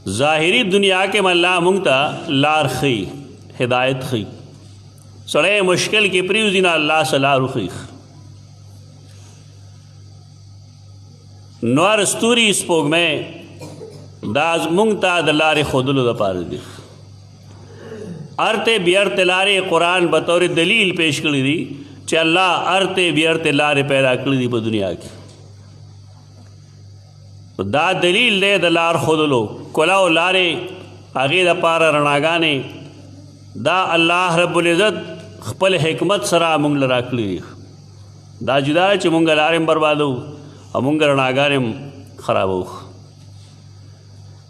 ظاهری دنیا کې الله مونږ ته لار ښیي، هدایت ښیي. سړی مشکل کې پریوځي نه الله سره لار وښیي. نور ستوري سپوږمۍ دا مونږ ته د لارې ښودلو دپاره دي. ارته بیرته لارې قرآن بطور دلیل پیش کړی دي چې الله ارته بیرته لارې پیدا کړی دي په دنیا کې. دا دلیل دی د لار ښودلو. کلاو لارې هغې دپاره رڼاګانې دا الله رب العزت خپل حکمت سره مونږ له راکړي دي. دا جدا چې مونږ لارې هم بربادو او مونږ رڼاګانې هم خرابو.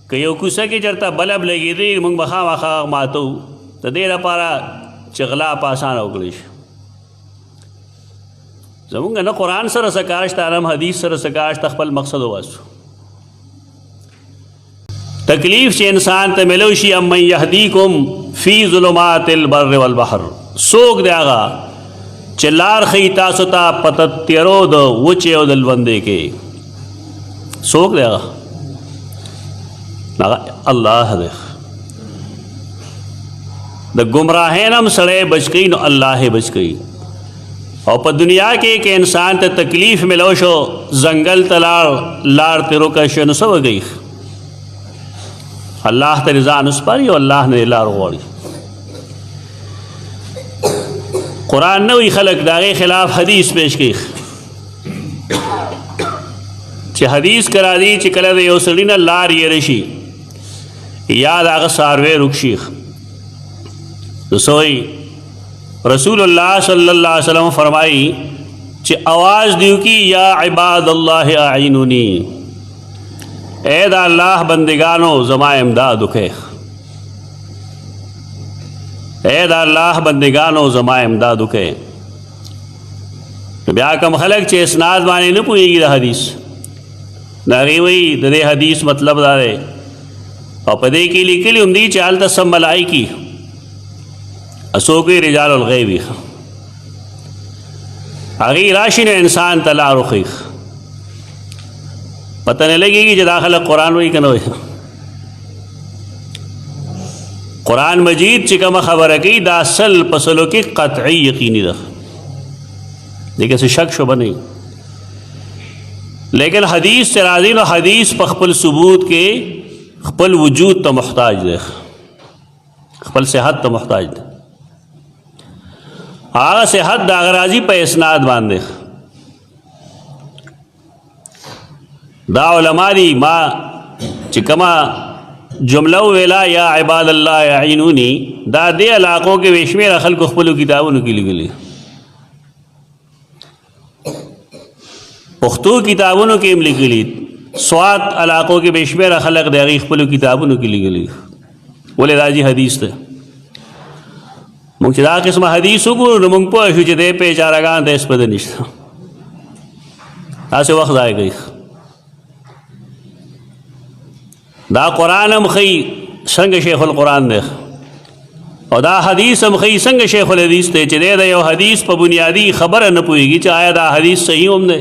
که یو کوڅه کې چېرته بلب لګېدی مونږ به خامخا ماتو. د دې لپاره چې غلا په اسانه وکړی شي. زمونږ نه قرآن سره څه کار شته نه حدیث سره څه کار شته، خپل مقصد وواسو. تکلیف چې انسان ته ملو شي امن یهدیکم فی ظلمات البر والبحر، څوک دی هغه چې لار ښیي تاسو ته په تیرو د وچې او د لوندې کې؟ څوک دی هغه؟ الله دی. د ګمراهۍ نه هم سړی بچ کوي نو الله یې بچ کوي. او په دنیا کې که انسان ته تکلیف ملو شو، ځنګل ته لاړ، لار ترې روکه شوه، نو څه وکړي؟ الله ته ځان وسپاري او الله نه لار غواړي. قرآن نه وي خلک د هغې خلاف حدیث پیش کوي چې حدیث که راځي چې کله د یو سړي نه لار یېره شي یا د هغه څاروی روک شي، نو څه وایي؟ رسول الله صلی الله علیه وسلم فرمایي چې آواز دیو کی یا عباد الله اعینونی، اے دا اللہ بندگانو زما امداد وکړئ. اے دا اللہ بندگانو زما امداد وکړئ. بیا کوم خلک چې اسناد باندې نه پوهېږي د حدیث، د هغې وایي د دې حدیث مطلب دا دی، او په دې کې لیکلي هم دي چې هلته سم ملایکي څوک وي رجال الغیبي، هغې راشي نو انسان ته لار وښیي. پتہ نه لګېږي چې دا خلک قرآن وایي که نه وایي. قرآن مجید چې کومه خبره کوي دا سل په سلو کې قطعي یقیني ده، دې کې څه شک شبه نه. لیکن حدیث چې راځي نو حدیث په خپل ثبوت کې خپل وجود ته محتاج دی، خپل صحت ته محتاج دی. هغه صحت د هغه راځي په اسناد باندې. دا علماء دی ما چې کما جمله ویلا یا عباد الله اعینونی، دا دې علاقو کې وشمېره خلکو خپلو کتابونو کې لیکلي، پښتو کتابونو کې هم لیکلي، سوات علاقو کې بشمېره خلک د هغې خپلو کتابونو کې لیکلي. ولې راځي حدیث ته. مونږ چې دا قسمه حدیث وګورو نو مونږ پوه شو چې دې بیچارهګان ته هېڅ پته نشته، داسې وخت ضایع کوي. دا قرآن هم ښیي څنګه شیخ القرآن دی، او دا حدیث هم ښیي څنګه شیخ الحدیث دی چې دی د یو حدیث په بنیادي خبره نه پوهېږي چې آیا دا حدیث صحیح هم دی.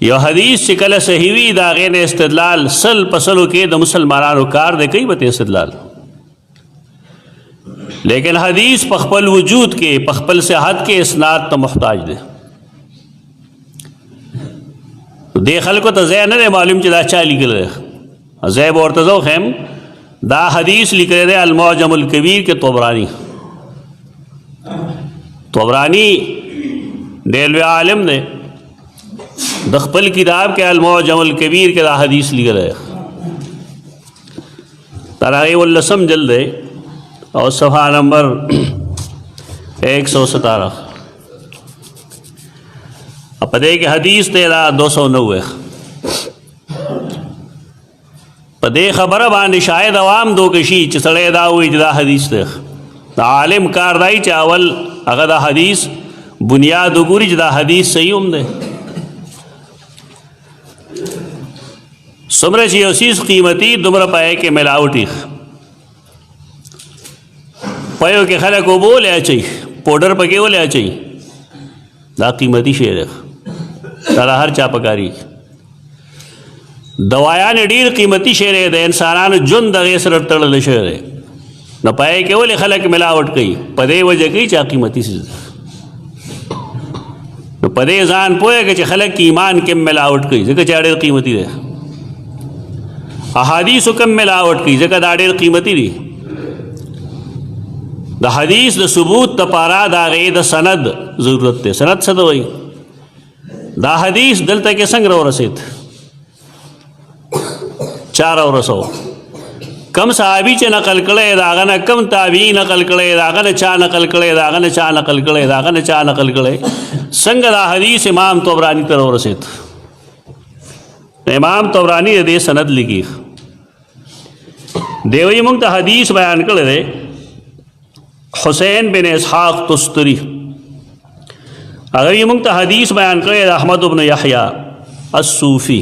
یو حدیث چې کله صحیح وي د هغې نه استدلال سل په سلو کې د مسلمانانو کار دی، کوي به ته استدلال. لیکن حدیث په خپل وجود کې په خپل صحت کې اسناد ته محتاج دی. دې خلکو ته ځای نه دی معلوم چې دا چا لیکلی دی. ځای به ورته زه وښیم. دا حدیث لیکلی دی المعجم الکبیر کې طبرانی ډېر لوی عالم دی، د خپل کتاب کې المعجم الکبیر کې دا حدیث لیکلی دی. تر هغې 19 جلد دی او صفحه نمبر 117. په دې کې حدیث دی دا 290. په دې خبره باندې شاید عوام دوکشي چې سړی دا وایي چې دا حدیث دی. د عالم کار دی چې اول هغه د حدیث بنیاد وګوري چې دا حدیث صحیح هم دی. څومره چې یو څیز قیمتي دومره پای کې ملاوټي. پایو کې خلک اوبه ولې اچوي، پوډر پکې ولې اچوي، دا قیمتي شی دی، دا هر چا پکاري. دوایان ډیر قیمتي شی دی، د انسانانو ژوند دغې سره تړلی شوی دی. نو په هغې کې ولې خلک ملاوټ کوي؟ په دې وجه کوي چې قیمتي څیز دی. نو په دې ځان پوهېږه چې خلک ایمان کې ملاوټ کوي ځکه چې ډېر قیمتي دی. احادیثو کې ملاوټ کوي ځکه دا ډېر قیمتي دي. د حدیث د ثبوت دپاره د هغې د سند ضرورت دی. سند څه ته وایي؟ دا حدیث دلته کې څنګه راورسېد؟ چا راورسو؟ کم صحابي چې نقل کړی د هغه نه کم تابعي نقل کړی د هغه نه چا نقل کړی د هغه نه چا نقل کړی د هغه نه چا نقل کړی، څنګه دا حدیث امام طبراني ته راورسېد؟ امام طبراني د دې سند لیکي. دی وایي موږ ته حدیث بیان کړی دی حسین بن اسحاق تستری، هغه یې موږ ته حدیث بیان کړی د احمد بن یحیی الصوفي.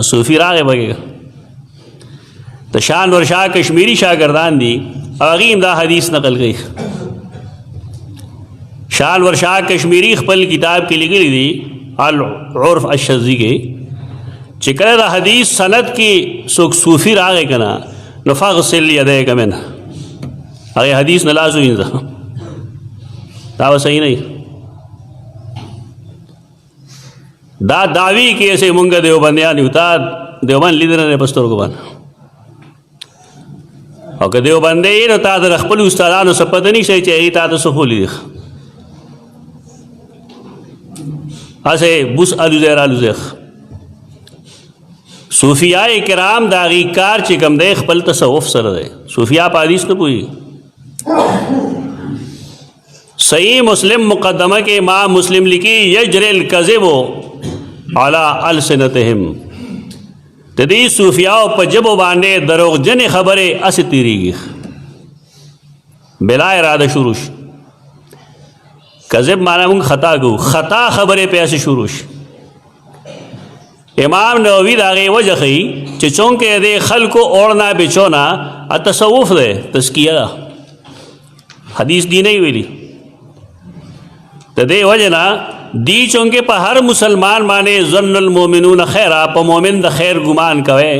الصوفي راغی بګې د شان ورشاه کشمیری شاګردان دي، هغې هم دا حدیث نقل کوي. شان ورشاه کشمیری خپل کتاب کې لیکلی دی العرف الشذی کې چې کله د حدیث سند کې څوک صوفي راغی که نه نو فاغسل یدیک منه، هغې حدیث نه لاس ووینځه. دا به صحیح نه وي. دا دعوی کې ایسے مونږ دیوبندیان یو، تا دیوبند لیدلی نه په سترګو باندې، او که دیوبندی یې نو تا د خپلو استادانو څه پته نشته چې هغې تا ته څه ښوولي دي. هسې بوس الوزی رالوزی. صوفیاء کرام د هغې کار چې کوم دی خپل تصوف سره دی. صوفیا په حدیث نه پوهېږي. صحیح مسلم مقدمه کې امام مسلم لیکي یجری الکذب علی السنتهم، د دې صوفیاو په ژبو باندې دروغجنې خبرې هسې تېرېږي بلا اراده شروع شي. کذب معنا موږ خطا کوو، خطا خبرې پې هسې شروع شي. امام نووي د هغې وجه ښیي چې چونکې د خلکو اوړنا بیچونا تصوف دی، تزکیه ده، حدیث دی نه ویلي. د دې وجه نه دی چونکې په هر مسلمان باندې ظن المؤمنون خیره، په مؤمن د خیر ګمان کوئ،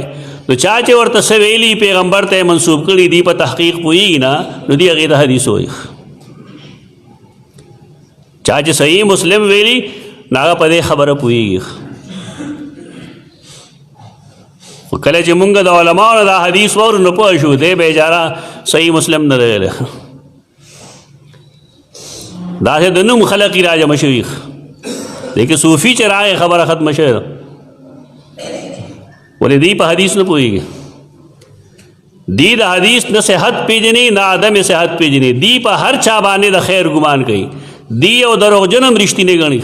نو چا چې ورته څه ویلي پیغمبر ته منسوب کړي دی په تحقیق پوهېږي نه، نو دی هغې ته حدیث وایي. چا چې صحیح مسلم ویلي نو هغه په دې خبره پوهېږي. خو کله چې مونږ د علماو دا حدیث واورو نو پوه شو دی بیچاره صحیح مسلم نه دی ویلی. داسې د نوم خلق یې راجمع شوي، لیکن صوفي چې راغی خبره ختمه شوې ده. ولې دی په حدیث نه پوهېږي، دی د حدیث نه صحت پېژني نه عدم صحت پېژني، دی په هر چا باندې د خیر ګمان کوي، دی یو دروغجن هم رښتینی ګڼي.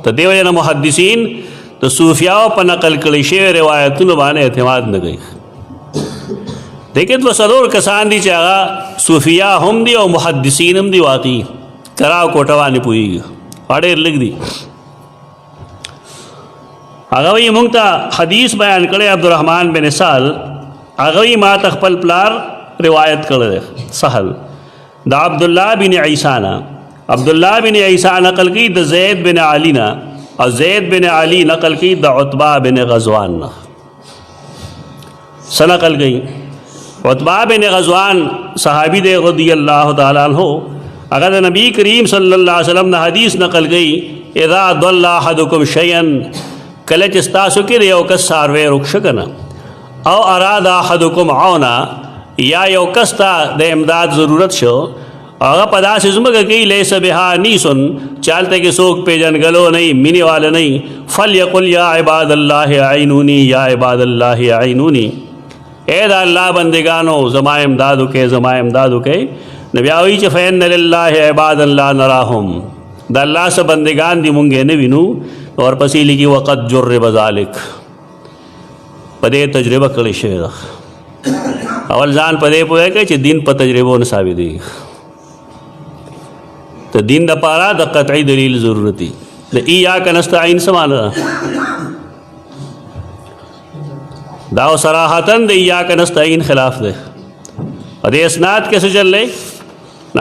د دې وجې نه محدثین د صوفیاو په نقل کړی شوي روایتونو باندې اعتماد نه کوي. دیکھیں تو څلور کسان دي چې هغه صوفیا هم دي او محدثین هم دي، واقعي کراو کوټه باندې پوهېږي، ډېر لږ دي. هغه وایي موږ ته حدیث بیان کړی عبدالرحمن بن سهل، هغه وایي ما ته خپل پلار روایت کړی دی سهل د عبدالله بن عیسی نه. عبدالله بن عیسی نقل کوي د زید بن علی نه، او زید بن علی نقل کوي د عتبہ بن غزوان نه. څه نقل کوي؟ عتبہ بن غزوان صحابی دے رضی اللہ تعالیٰ عنہ، هغه د نبی کریم صلی الله علیه وسلم نه حدیث نقل کوي اذا ضل احدکم شیئا، کله چې ستاسو کې یو کس څاروی رک شه که نه، او اراد احدکم عونا، یا یو کس ته د امداد ضرورت شو، هغه په داسې ځمکه کې لیس بها نیسن، چالته کې څوک پیژنګلو نه وي، مینې واله نه وي، فلیقل یا عباد الله اعینونی، یا عباد الله اعینونی، اے دا اللہ بندگانو زما امداد وکړئ، زما امداد وکړئ. نو بیا وایي چې فإن لله عبادا لا نراهم، د الله څه بندگان دي مونږ یې نه وینو. ورپسې لیکي وقد جرب ذلک، په دې تجربه کړې شوې ده. اول ځان په دې پوهه کړئ چې دین په تجربو نه ثابتېږي. ته دین دپاره د قطعي دلیل ضرورت دی. د ایاک نستعین څه معنی ده؟ دا صراحتاً د ایاک نستعین خلاف دی. او د اسناد کې څه چل دی؟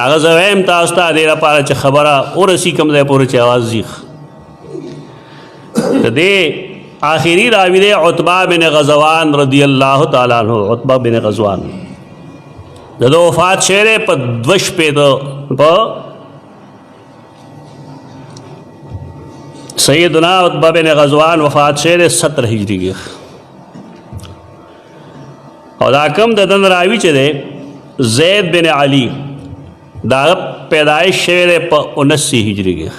هغه زه وایم تاسو ته دې لپاره چې خبره ورسي کوم ځای پورې چې اواز ځي. دې آخری راوی دی عتبہ بن غزوان رضی اللہ تعالیٰ عنہ. عتبہ بن غزوان د وفات شعر په 2 شپې په سیدنا عتبہ بن غزوان وفات شعر 17 ہجری کې. او دا کم د دن راوی چې دی زید بن علی دا پیدائش شعر په 79 ہجری کې.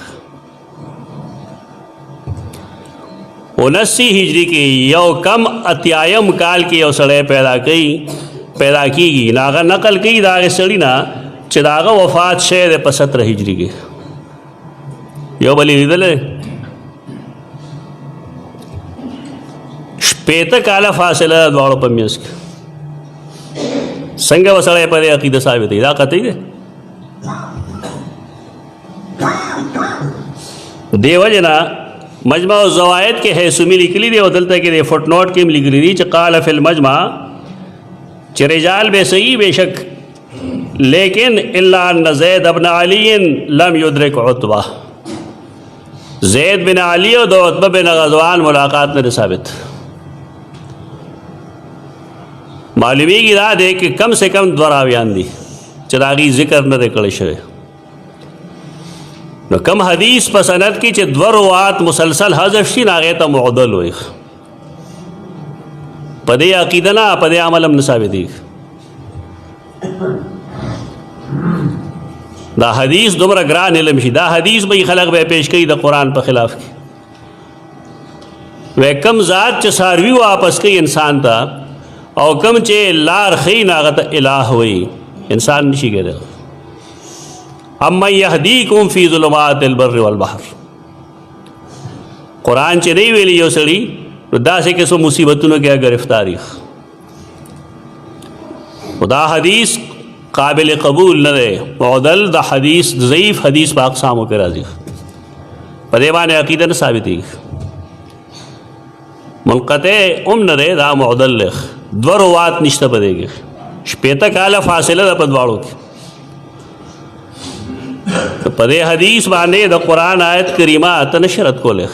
79 ہجری کې یو کم اتیایم کال کې یو سړی پیدا کیږي. ناغه نقل کوي دا سړی نه چې داغه وفات شعر په 17 ہجری کې. یو بلی لیدل شپېته کاله فاصله دواړو په منځ کې. څنګه وسړی په دې عقیده ثابت دی؟ دا قطعي دی. دې وجه نه مجمع الزوائد کې هیثمی لیکلی دی او دلته کې د فوټ نوټ کې هم لیکلی دی چې قال فی المجمع چې رجال به صحیح بېشک لیکن الا ان زید بن علی لم یدرک عتبہ. زید بن علی او د عتبہ بن غزوان ملاقات نه ثابت. معلومیږي دا دی چې کم سے کم 2 راویان دي چې د هغې ذکر نه دی کړی شوی. نو کم حدیث په سند کې چې 2 روات مسلسل حذف شي نو هغې ته معدل وایي. په دې عقیده نه په دې عمل هم نه ثابتېږي. دا حدیث دومره ګران علم شي دا حدیث به خلق به پیش کوي د قرآن په خلاف کې. وی کم ذات چې څاروي واپس کوي انسان ته او کم چې لار ښیي نو هغه ته الہ وایي. انسان نشي کېدی. امن یهدیکم فی ظلمات البر والبحر. قرآن چې دی ویلی یو سړي نو داسې قسم مصیبتونو کې گرفتاری. دا حدیث قابل قبول نه دی. معدل د حدیث ضعیف حدیث په اقسامو کې راځي. په دې باندې عقیده نه ثابتېږي. منقطع هم نه دی دا معدل دی. 2 روات نشته په دې کې. 15 کاله فاصله ده په دواړو کې. په دې حدیث باندې د قرآن آیت کریمه ته نشرت کولی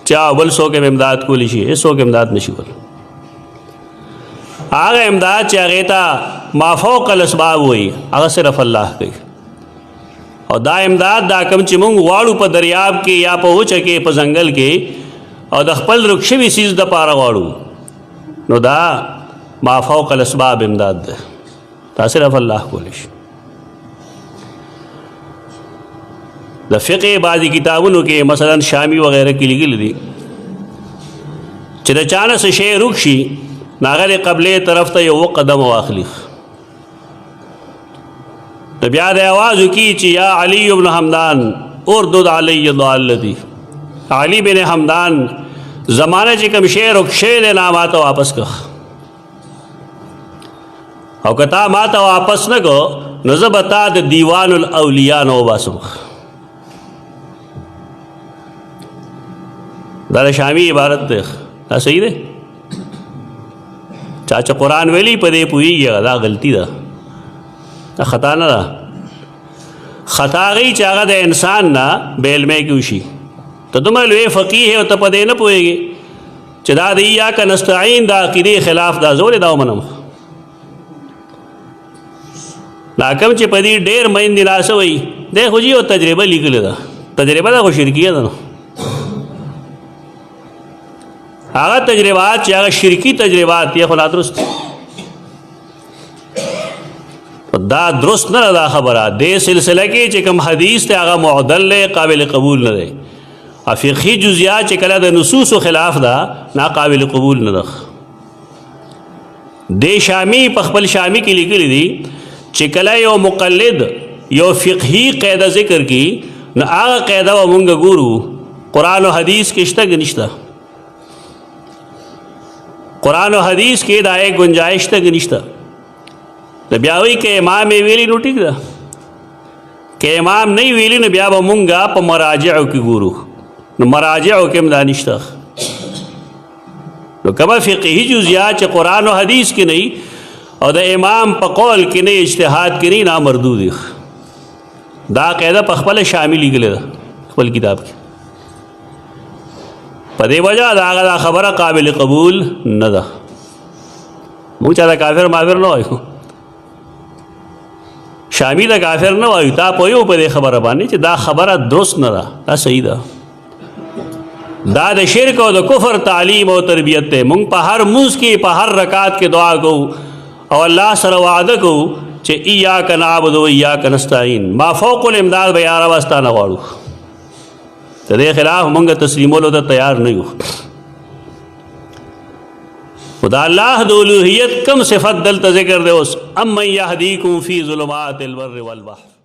چا بل څوک امداد کولی شي هېڅوک امداد نشي کولی. هغه امداد چې هغې ته مافوق الاسباب وایي هغه صرف الله کوي. او دا امداد دا کم چې موږ غواړو په دریاب کې یا په وچه کې په ځنګل کې او د خپل رک شوي څیز دپاره غواړو نو دا مافوق الاسباب امداد ده. دا صرف الله کولی شي. د فقه بعضی کتابونو کې مثلا شامی وغیرہ کې لیکلي دي چې د چا نه څه شی رک شي نو هغه د قبلې طرف ته یو قدم واخلي. نو بیا د آواز وکړي چې یا علی بن حمدان اردد علی ضالتی. علی بن حمدان زمانه چې کوم شی رک شوی دی نه ما ته واپس کړه. او که تا ما ته واپس نه کړو نو زه به تا د دیوان الاولیاء نه وباسم. دا شامی عبارت دی. دا صحیح دی. چا چې قرآن ویلی په دې پوهېږي دا غلطي ده. دا خطا نه ده. خطا هغې چې هغه د انسان نه بې علمۍ کې وشي. ته دومره لوی فقیه او ته په دې نه پوهېږې چې دا د ایاک نستعین د عقیدې خلاف دا زه ولې دا ومنم. دا کوم چې په دې ډېر میندې ناسه وایي دی خو جي یو تجربه لیکلې ده. تجربه ده خو شرکیه ده. نو هغه تجربات چې هغه شرکی تجربات یې خو لا درست دا درست نه ده. دا خبره دې سلسله کې چې کوم حدیث ته هغه معدل دی قابل قبول نه دی. فقهي جزئیات چې کله د نصوصو خلاف ده نا قابل قبول نه ده. دې شامی په خپل شامی کې لیکلي دي چې کله یو مقلد یو فقهي قاعده ذکر کی نو هغه قاعده به مونږ ګورو قرآن و حدیث کې شته که نشته. قرآن و حدیث کې دا ایک گنجائش ته که نشته. نو بیا وایي که امام یې ویلي نو ټیک ده. که امام نه ویلي نو بیا به مونږ په مراجعو کې ګورو. نو مراجعو کې هم دا نشته. نو کومه فقهي جزئیات چې قرآن و حدیث کې نه او د امام په قول کې نه اجتهاد کې نه نامردود دي. دا قاعده په خپل شامل لیکلې ده خپل کتاب کې. په دې وجه د هغه دا خبره قابل قبول نه ده. موږ چا د کافر مافر نه وایو، شامی د کافر نه وایو. تا پوهیو په دې خبره باندې چې دا خبره درست نه ده، دا صحیح ده. دا د شرک او د کفر تعلیم او تربیت دی. موږ په هر مونځ کې په هر رکعت کې دعا کوو او الله سره وعده کوو چې ایاک نعبد و ایاک نستعین، ما فوق الامداد به یا رب ستا نه غواړو. د دې خلاف موږ تسلیمولو ته تیار نه یو. خدا الله د الوهیت کم صفت دلته ذکر دی اوس، امن یهدیکم فی ظلمات البر والبحر.